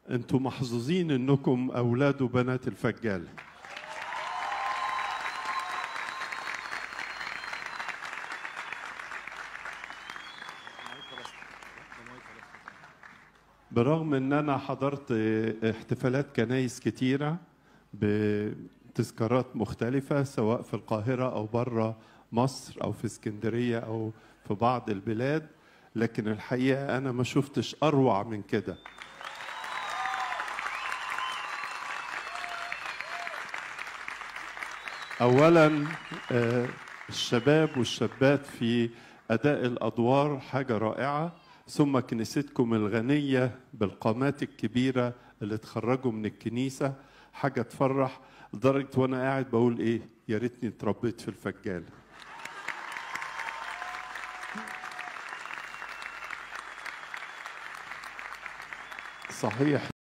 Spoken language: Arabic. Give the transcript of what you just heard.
انتوا محظوظين انكم اولاد وبنات الفجالة. برغم ان انا حضرت احتفالات كنايس كتيرة بتذكارات مختلفة سواء في القاهرة او بره مصر او في اسكندرية او في بعض البلاد، لكن الحقيقة انا ما شفتش اروع من كده. اولا الشباب والشابات في اداء الادوار حاجة رائعة، ثم كنيستكم الغنية بالقامات الكبيرة اللي اتخرجوا من الكنيسة حاجة تفرح، لدرجة وانا قاعد بقول ايه يا ريتني اتربيت في الفجالة. صحيح